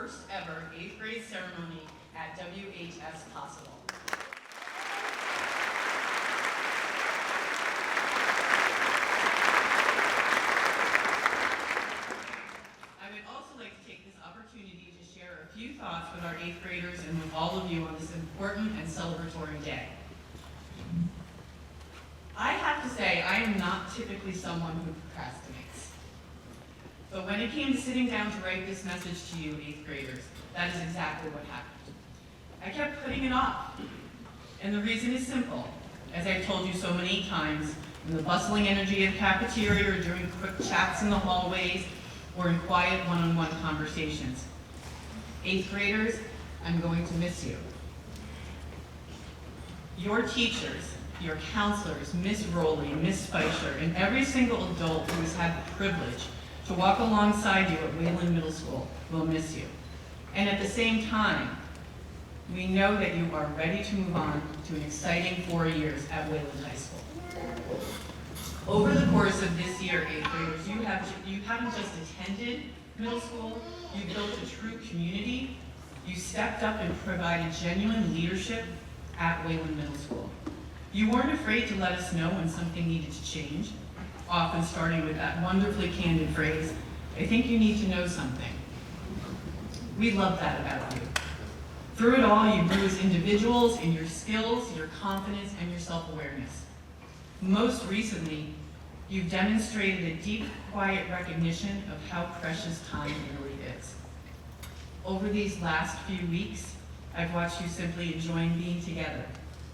first ever 8th grade ceremony at WHS possible. I would also like to take this opportunity to share a few thoughts with our 8th graders and with all of you on this important and celebratory day. I have to say, I am not typically someone who procrastinates. But when it came to sitting down to write this message to you, 8th graders, that is exactly what happened. I kept putting it off. And the reason is simple. As I've told you so many times, in the bustling energy of the cafeteria or during quick chats in the hallways or in quiet one-on-one conversations. 8th graders, I'm going to miss you. Your teachers, your counselors, Miss Rowley, Miss Fleischer, and every single adult who has had the privilege to walk alongside you at Wayland Middle School will miss you. And at the same time, we know that you are ready to move on to an exciting 4 years at Wayland High School. Over the course of this year, 8th graders, you haven't just attended middle school, you built a true community, you stepped up and provided genuine leadership at Wayland Middle School. You weren't afraid to let us know when something needed to change, often starting with that wonderfully candid phrase, I think you need to know something. We love that about you. Through it all, you grew as individuals in your skills, your confidence, and your self-awareness. Most recently, you've demonstrated a deep, quiet recognition of how precious time really is. Over these last few weeks, I've watched you simply enjoying being together,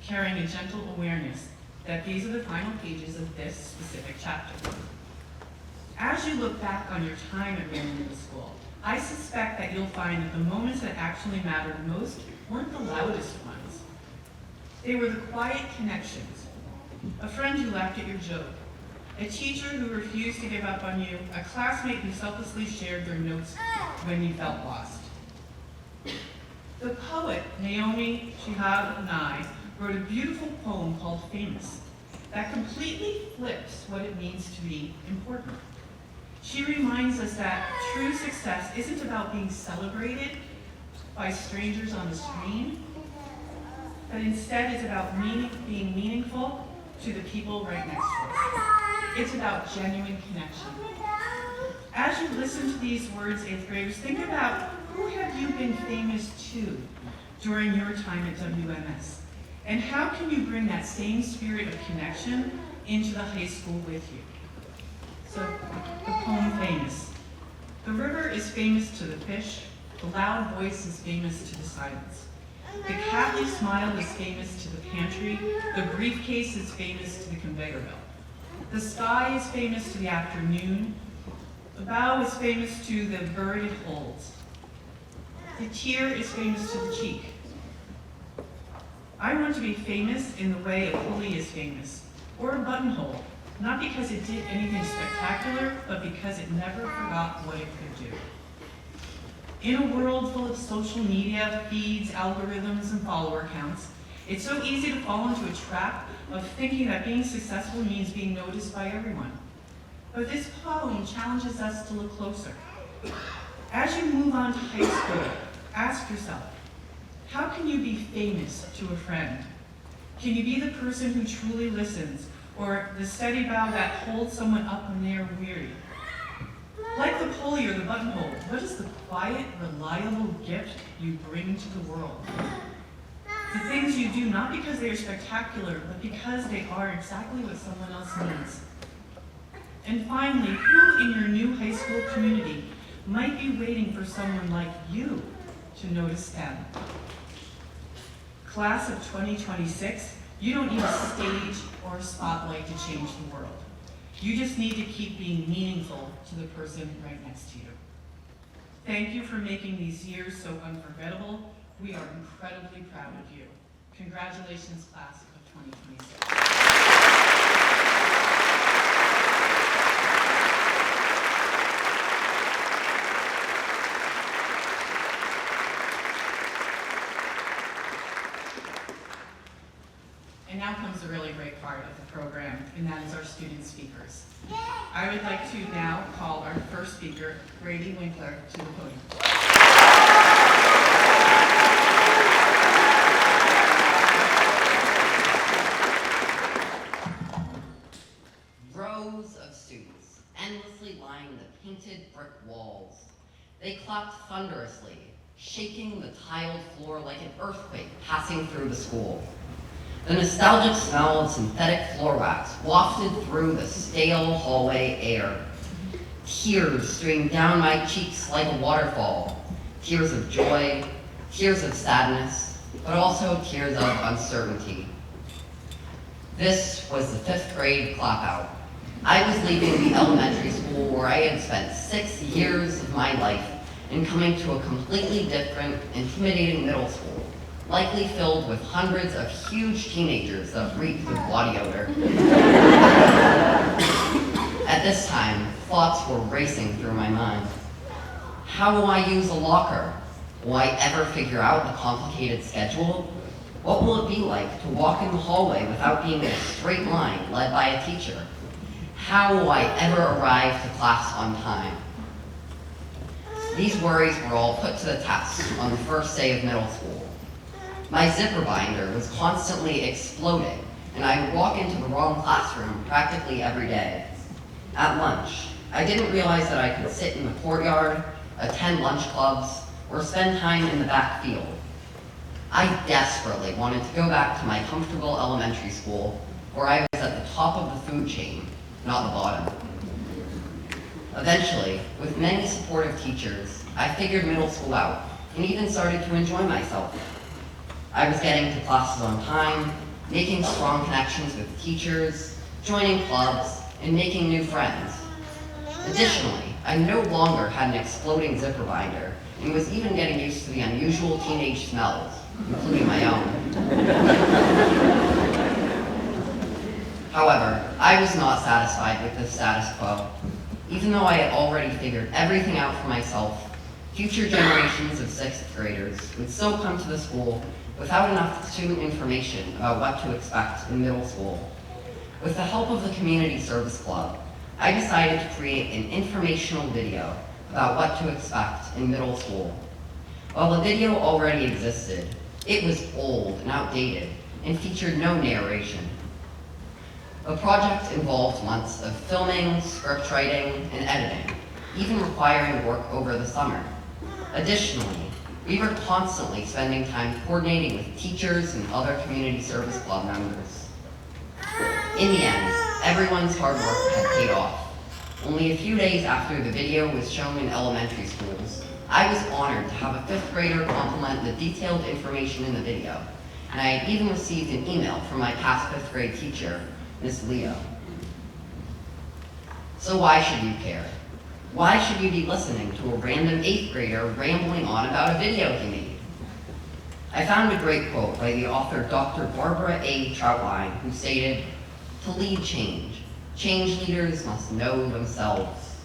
carrying a gentle awareness that these are the final pages of this specific chapter. As you look back on your time at Wayland Middle School, I suspect that you'll find that the moments that actually mattered most weren't the loudest ones. They were the quiet connections. A friend who laughed at your joke, a teacher who refused to give up on you, a classmate who selflessly shared their notes when you felt lost. The poet Naomi Shihab Nye wrote a beautiful poem called Famous that completely flips what it means to be important. She reminds us that true success isn't about being celebrated by strangers on the screen, but instead is about being meaningful to the people right next to us. It's about genuine connection. As you listen to these words, 8th graders, think about who have you been famous to during your time at WMS? And how can you bring that same spirit of connection into the high school with you? So, the poem Famous. The river is famous to the fish, the loud voice is famous to the silence. The catly smile is famous to the pantry, the briefcase is famous to the conveyor belt. The sky is famous to the afternoon, the bow is famous to the bird it holds. The tear is famous to the cheek. I want to be famous in the way a pulley is famous, or a buttonhole, not because it did anything spectacular, but because it never forgot what it could do. In a world full of social media, feeds, algorithms, and follower counts, it's so easy to fall into a trap of thinking that being successful means being noticed by everyone. But this poem challenges us to look closer. As you move on to high school, ask yourself, how can you be famous to a friend? Can you be the person who truly listens, or the steady bow that holds someone up when they are weary? Like the pulley or the buttonhole, what is the quiet, reliable gift you bring to the world? The things you do not because they are spectacular, but because they are exactly what someone else needs. And finally, who in your new high school community might be waiting for someone like you to notice them? Class of 2026, you don't need a stage or a spotlight to change the world. You just need to keep being meaningful to the person right next to you. Thank you for making these years so unforgettable. We are incredibly proud of you. Congratulations, class of 2026. And now comes the really great part of the program, and that is our student speakers. I would like to now call our first speaker, Grady Winkler, to the podium. Rows of students endlessly lining the painted brick walls. They clapped thunderously, shaking the tiled floor like an earthquake passing through the school. The nostalgic smell of synthetic floor wax wafted through the stale hallway air. Tears streamed down my cheeks like a waterfall. Tears of joy, tears of sadness, but also tears of uncertainty. This was the 5th grade clap-out. I was leaving the elementary school where I had spent 6 years of my life and coming to a completely different, intimidating middle school, likely filled with hundreds of huge teenagers that reeked of body odor. At this time, thoughts were racing through my mind. How will I use a locker? Will I ever figure out the complicated schedule? What will it be like to walk in the hallway without being in a straight line led by a teacher? How will I ever arrive to class on time? These worries were all put to the test on the first day of middle school. My zipper binder was constantly exploding, and I would walk into the wrong classroom practically every day. At lunch, I didn't realize that I could sit in the courtyard, attend lunch clubs, or spend time in the back field. I desperately wanted to go back to my comfortable elementary school where I was at the top of the food chain, not the bottom. Eventually, with many supportive teachers, I figured middle school out and even started to enjoy myself. I was getting to classes on time, making strong connections with teachers, joining clubs, and making new friends. Additionally, I no longer had an exploding zipper binder and was even getting used to the unusual teenage smells, including my own. However, I was not satisfied with the status quo. Even though I had already figured everything out for myself, future generations of 6th graders would still come to the school without enough student information about what to expect in middle school. With the help of the Community Service Club, I decided to create an informational video about what to expect in middle school. While the video already existed, it was old and outdated and featured no narration. The project involved months of filming, script writing, and editing, even requiring work over the summer. Additionally, we were constantly spending time coordinating with teachers and other community service club members. In the end, everyone's hard work had paid off. Only a few days after the video was shown in elementary schools, I was honored to have a 5th grader compliment the detailed information in the video, and I had even received an email from my past 5th grade teacher, Miss Leo. So why should you care? Why should you be listening to a random 8th grader rambling on about a video he made? I found a great quote by the author Dr. Barbara A. Troutline, who stated, "To lead change, change leaders must know themselves."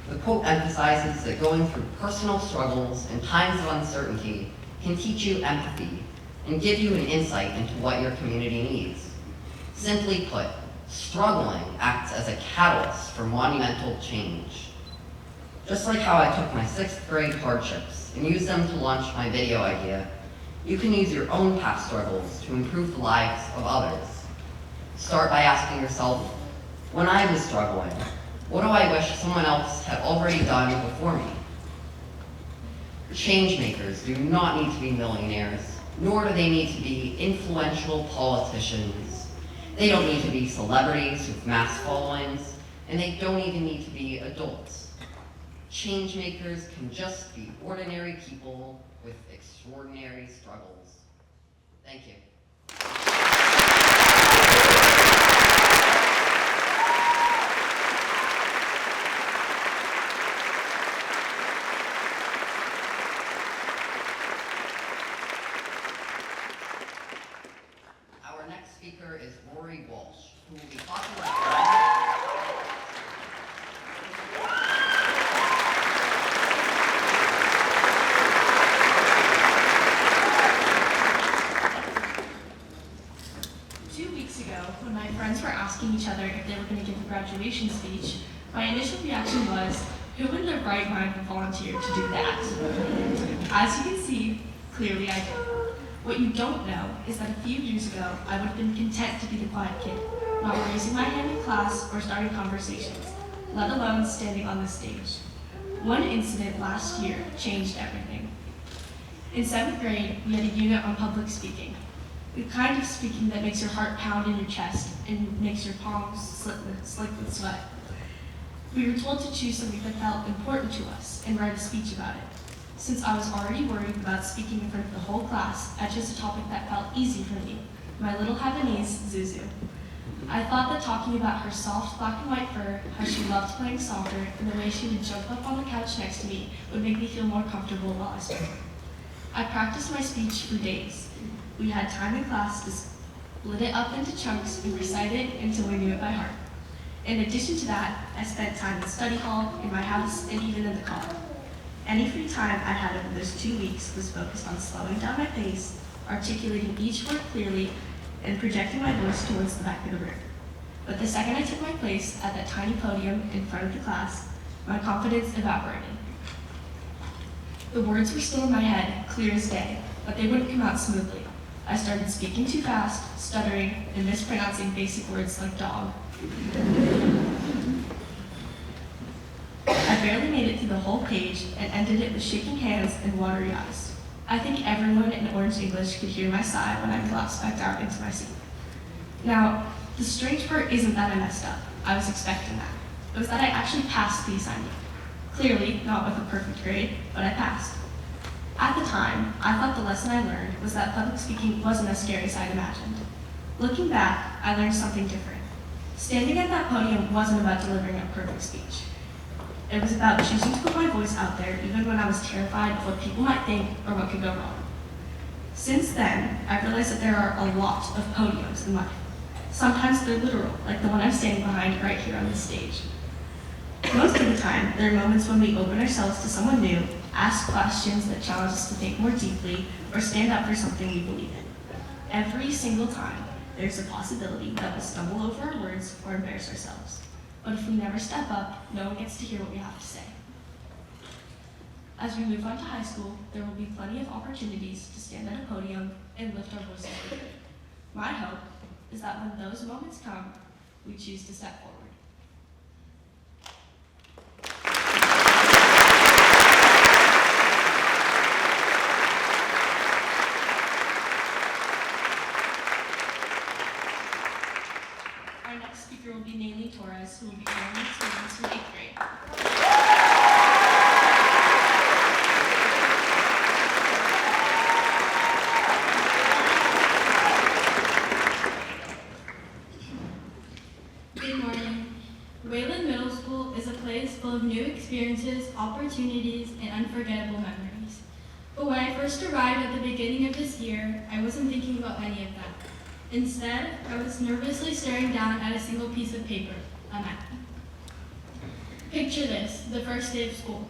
The quote emphasizes that going through personal struggles and times of uncertainty can teach you empathy and give you an insight into what your community needs. Simply put, struggling acts as a catalyst for monumental change. Just like how I took my 6th grade hardships and used them to launch my video idea, you can use your own past struggles to improve the lives of others. Start by asking yourself, when I was struggling, what do I wish someone else had already done before me? Change makers do not need to be millionaires, nor do they need to be influential politicians. They don't need to be celebrities with mass followings, and they don't even need to be adults. Change makers can just be ordinary people with extraordinary struggles. Thank you. Our next speaker is Rory Walsh, who will be talking about 2 weeks ago, when my friends were asking each other if they were going to give a graduation speech, my initial reaction was, Who in their right mind would volunteer to do that? As you can see, clearly I did. What you don't know is that a few years ago, I would have been content to be the quiet kid, not raising my hand in class or starting conversations, let alone standing on the stage. One incident last year changed everything. In 7th grade, we had a unit on public speaking. The kind of speaking that makes your heart pound in your chest and makes your palms slick with sweat. We were told to choose something that felt important to us and write a speech about it. Since I was already worried about speaking in front of the whole class, I chose a topic that felt easy for me, my little Havanese, Zuzu. I thought that talking about her soft black and white fur, how she loved playing soccer, and the way she would jump up on the couch next to me would make me feel more comfortable while I spoke. I practiced my speech for days. We had time in class to split it up into chunks and recite it until we knew it by heart. In addition to that, I spent time in study hall, in my house, and even in the car. Any free time I had over those 2 weeks was focused on slowing down my pace, articulating each word clearly, and projecting my voice towards the back of the room. But the second I took my place at that tiny podium in front of the class, my confidence evaporated. The words were still in my head, clear as day, but they wouldn't come out smoothly. I started speaking too fast, stuttering, and mispronouncing basic words like dog. I barely made it through the whole page and ended it with shaking hands and watery eyes. I think everyone in Orange English could hear my sigh when I collapsed back down into my seat. Now, the strange part isn't that I messed up. I was expecting that. It was that I actually passed the assignment. Clearly, not with a perfect grade, but I passed. At the time, I thought the lesson I learned was that public speaking wasn't as scary as I'd imagined. Looking back, I learned something different. Standing at that podium wasn't about delivering a perfect speech. It was about choosing to put my voice out there even when I was terrified of what people might think or what could go wrong. Since then, I've realized that there are a lot of podiums in life. Sometimes they're literal, like the one I'm standing behind right here on this stage. Most of the time, there are moments when we open ourselves to someone new, ask questions that challenge us to think more deeply, or stand up for something we believe in. Every single time, there's a possibility that we'll stumble over our words or embarrass ourselves. But if we never step up, no one gets to hear what we have to say. As we move on to high school, there will be plenty of opportunities to stand at a podium and lift our voices quickly. My hope is that when those moments come, we choose to step forward. Our next speaker will be Nayli Torres, who will be joining students from 8th grade. Good morning. Wayland Middle School is a place full of new experiences, opportunities, and unforgettable memories. But when I first arrived at the beginning of this year, I wasn't thinking about any of that. Instead, I was nervously staring down at a single piece of paper, a map. Picture this, the first day of school.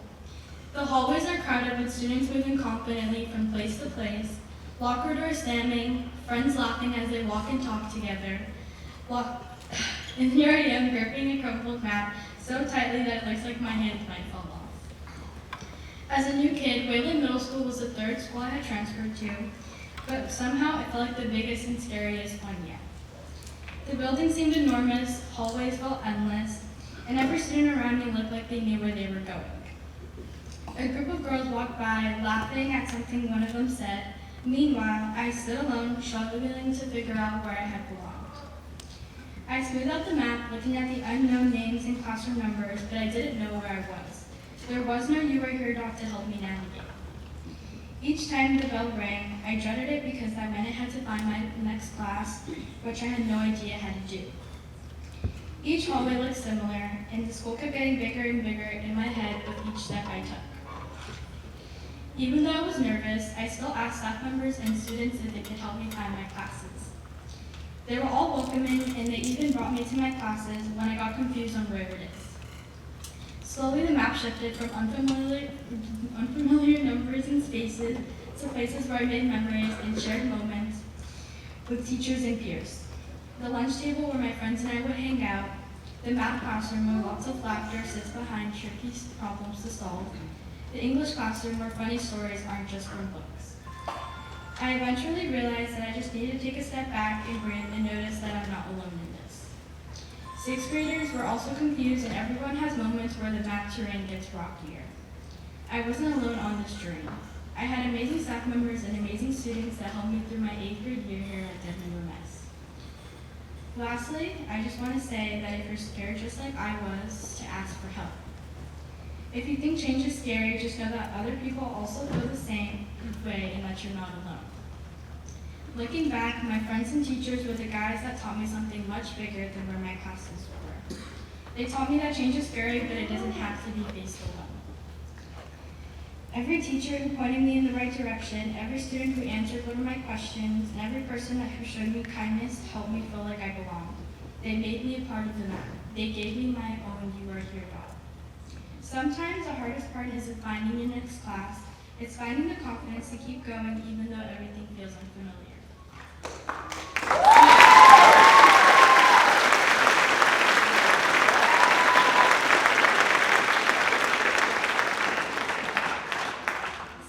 The hallways are crowded with students moving confidently from place to place, locker doors slamming, friends laughing as they walk and talk together. And here I am gripping a crumpled map so tightly that it looks like my hands might fall off. As a new kid, Wayland Middle School was the third school I had transferred to, but somehow it felt like the biggest and scariest one yet. The building seemed enormous, hallways felt endless, and every student around me looked like they knew where they were going. A group of girls walked by, laughing at something one of them said. Meanwhile, I stood alone, struggling to figure out where I had belonged. I smoothed out the map, looking at the unknown names and classroom numbers, but I didn't know where I was. There was no you or your doc to help me navigate. Each time the bell rang, I dreaded it because that meant I had to find my next class, which I had no idea how to do. Each hallway looked similar, and the school kept getting bigger and bigger in my head with each step I took. Even though I was nervous, I still asked staff members and students if they could help me find my classes. They were all welcoming, and they even brought me to my classes when I got confused on where it is. Slowly the map shifted from unfamiliar numbers and spaces to places where I made memories and shared moments with teachers and peers. The lunch table where my friends and I would hang out, The math classroom where lots of laughter sits behind tricky problems to solve. The English classroom where funny stories aren't just from books. I eventually realized that I just needed to take a step back and breathe and notice that I'm not alone in this. Sixth graders were also confused, and everyone has moments where the math terrain gets rockier. I wasn't alone on this journey. I had amazing staff members and amazing students that helped me through my 8th grade year here at WMS. Lastly, I just want to say that if you're scared just like I was, to ask for help. If you think change is scary, just know that other people also feel the same way and that you're not alone. Looking back, my friends and teachers were the guys that taught me something much bigger than where my classes were. They taught me that change is scary, but it doesn't have to be faced alone. Every teacher who pointed me in the right direction, every student who answered one of my questions, and every person who showed me kindness helped me feel like I belonged. They made me a part of the map. They gave me my own "you are here" dot. Sometimes the hardest part isn't finding your next class, it's finding the confidence to keep going even though everything feels unfamiliar.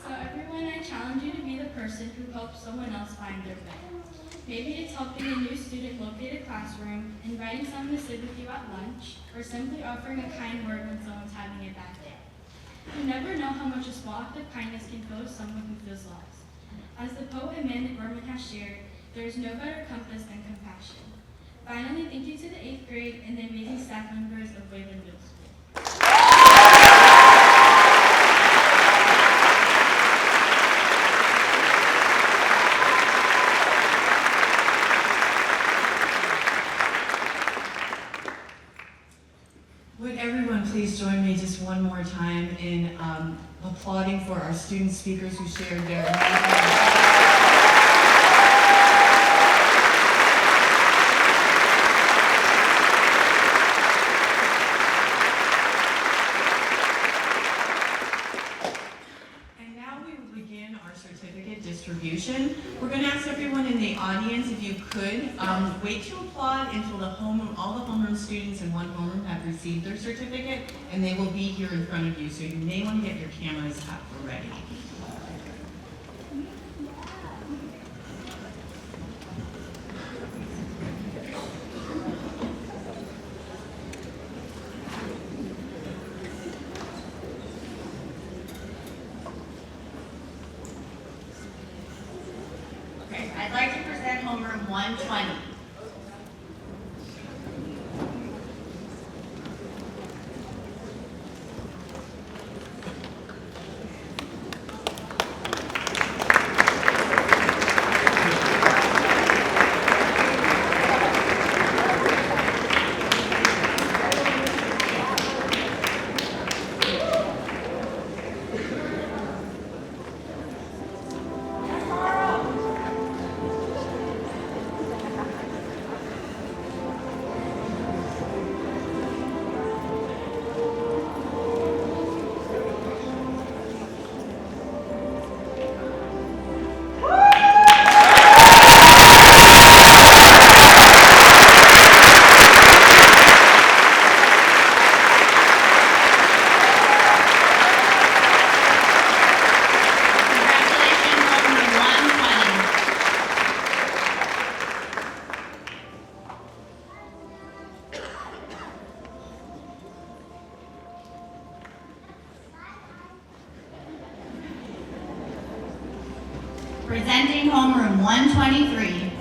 So everyone, I challenge you to be the person who helps someone else find their way. Maybe it's helping a new student locate a classroom, inviting someone to sit with you at lunch, or simply offering a kind word when someone's having a bad day. You never know how much a small act of kindness can feel to someone who feels lost. As the poet Amanda Gorman has shared, there is no better compass than compassion. Finally, thank you to the 8th grade and the amazing staff members of Wayland Middle School. Would everyone please join me just one more time in applauding for our student speakers who shared their amazing. And now we will begin our certificate distribution. We're going to ask everyone in the audience if you could wait to applaud until all the homeroom students in one homeroom have received their certificate, and they will be here in front of you, so you may want to get your cameras up ready. Okay, I'd like to present homeroom 120. Presenting homeroom 123.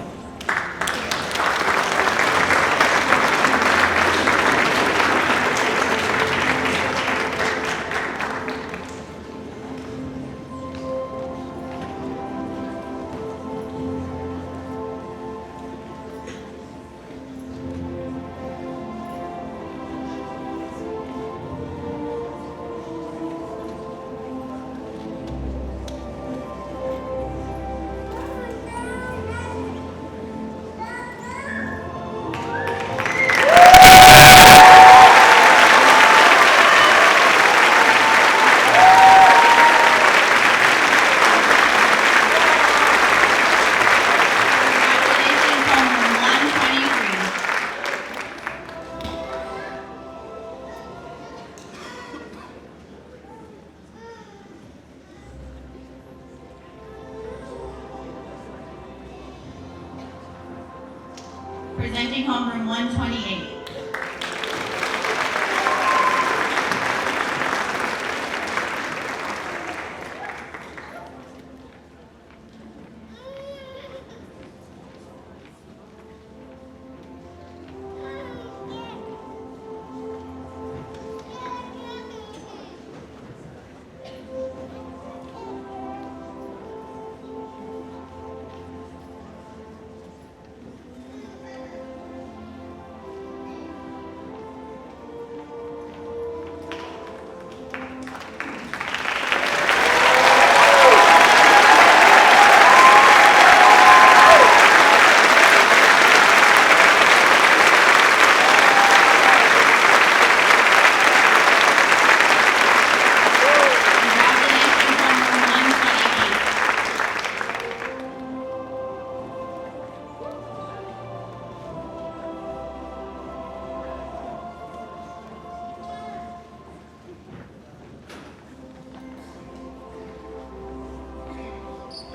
Presenting homeroom 128.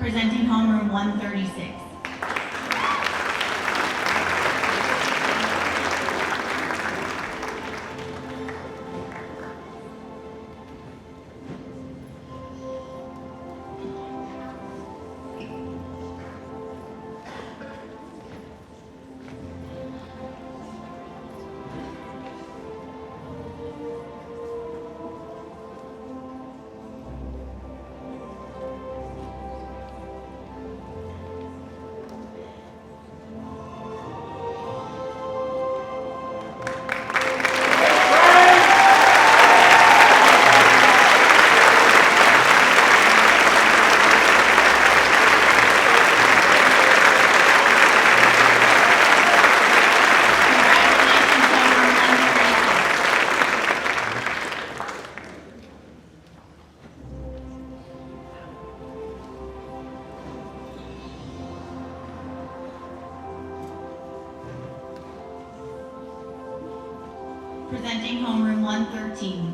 Congratulations, homeroom 128. Presenting homeroom 136. Congratulations, homeroom 136. Presenting homeroom 113.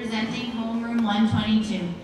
Presenting homeroom 122.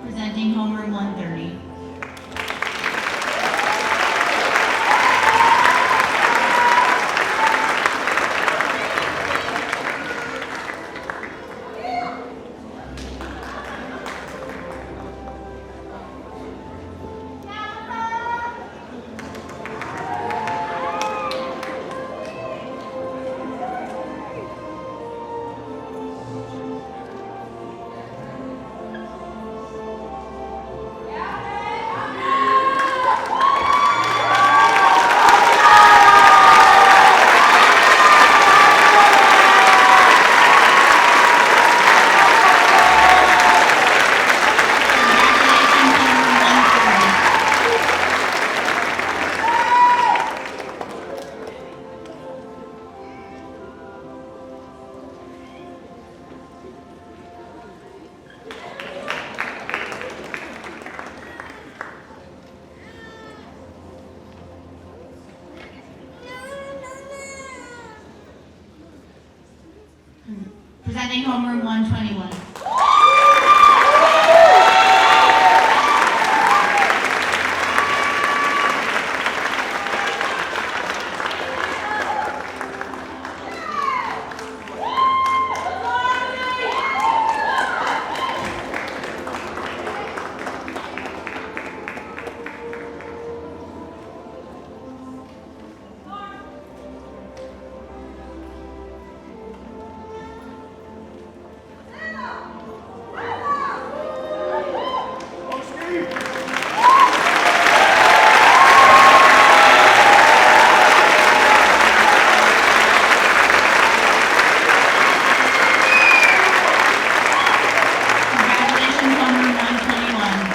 Congratulations, homeroom 122. Presenting homeroom 130. Congratulations, homeroom 130. Presenting homeroom 121. Congratulations, homeroom 121.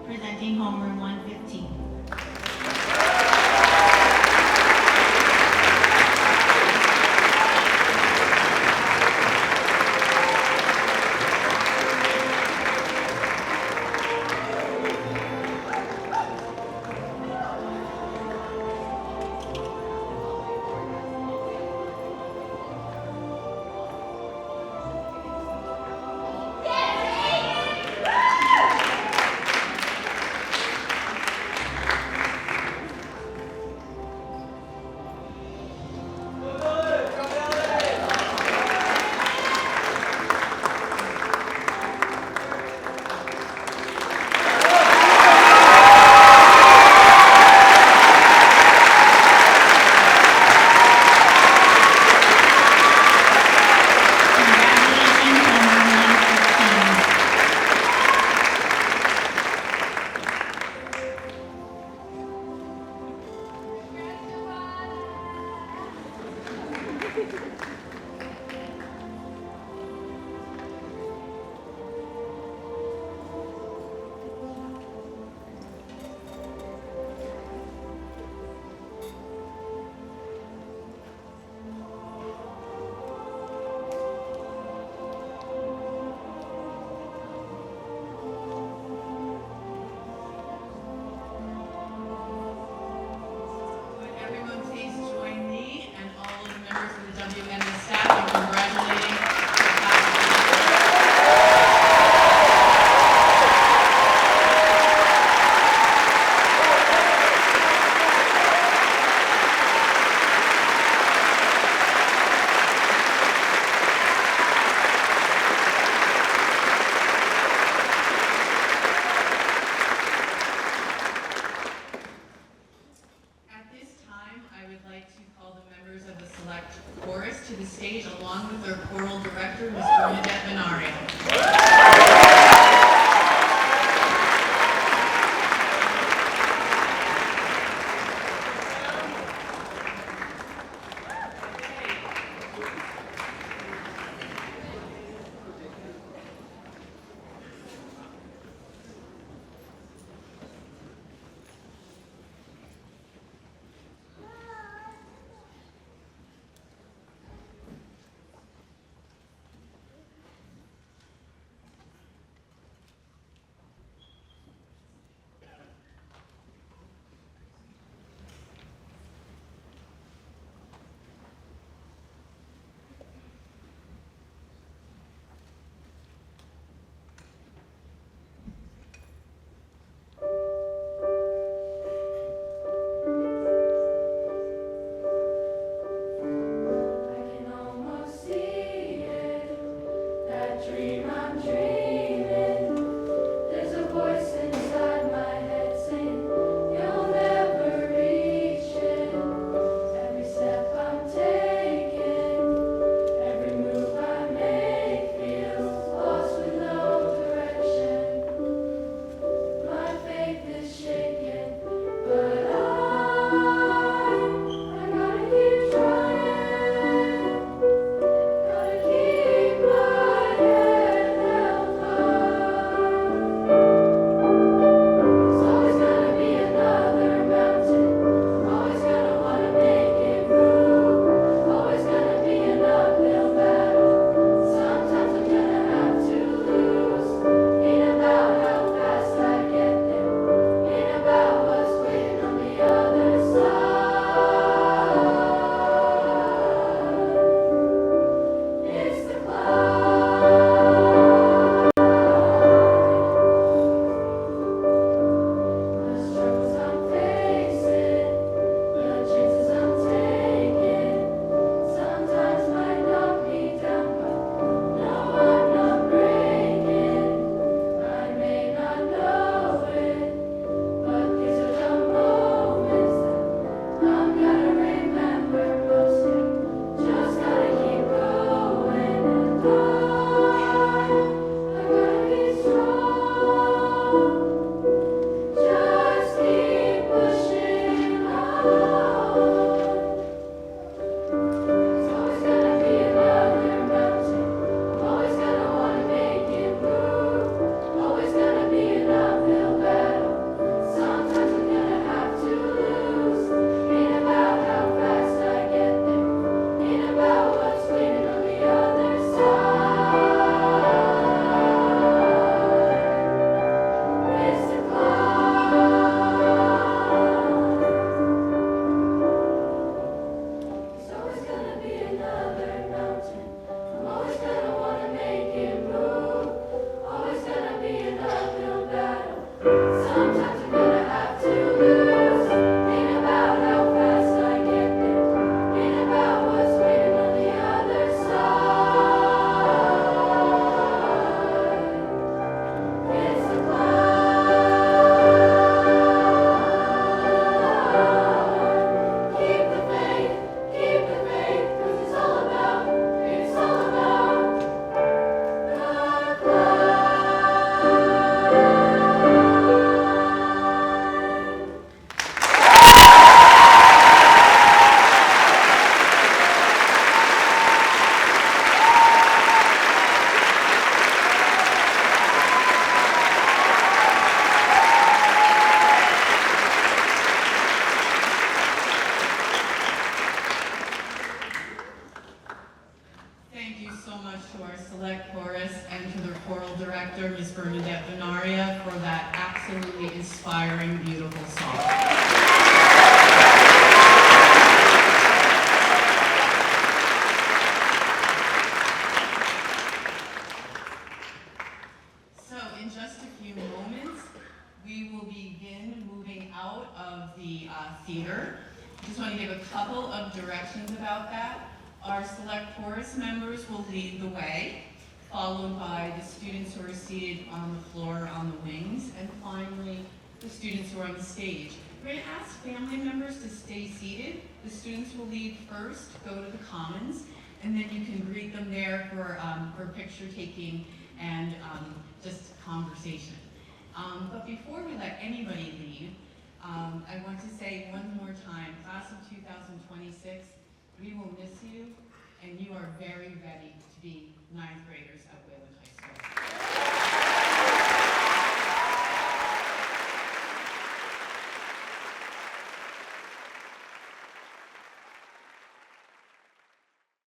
Presenting homeroom 115. Congratulations, homeroom 116. like to call the members of the select chorus to the stage along with their choral director, Ms. Bernadette Venaria. Director, Ms. Bernadette Venaria, for that absolutely inspiring, beautiful song. So in just a few moments, we will begin moving out of the theater. Just want to give a couple of directions about that. Our select chorus members will lead the way, followed by the students who are seated on the floor on the wings, and finally the students who are on the stage. We're going to ask family members to stay seated. The students will leave first, go to the Commons, and then you can greet them there for picture taking and just conversation. But before we let anybody leave, I want to say one more time, class of 2026, we will miss you, and you are very ready to be ninth graders at WMS.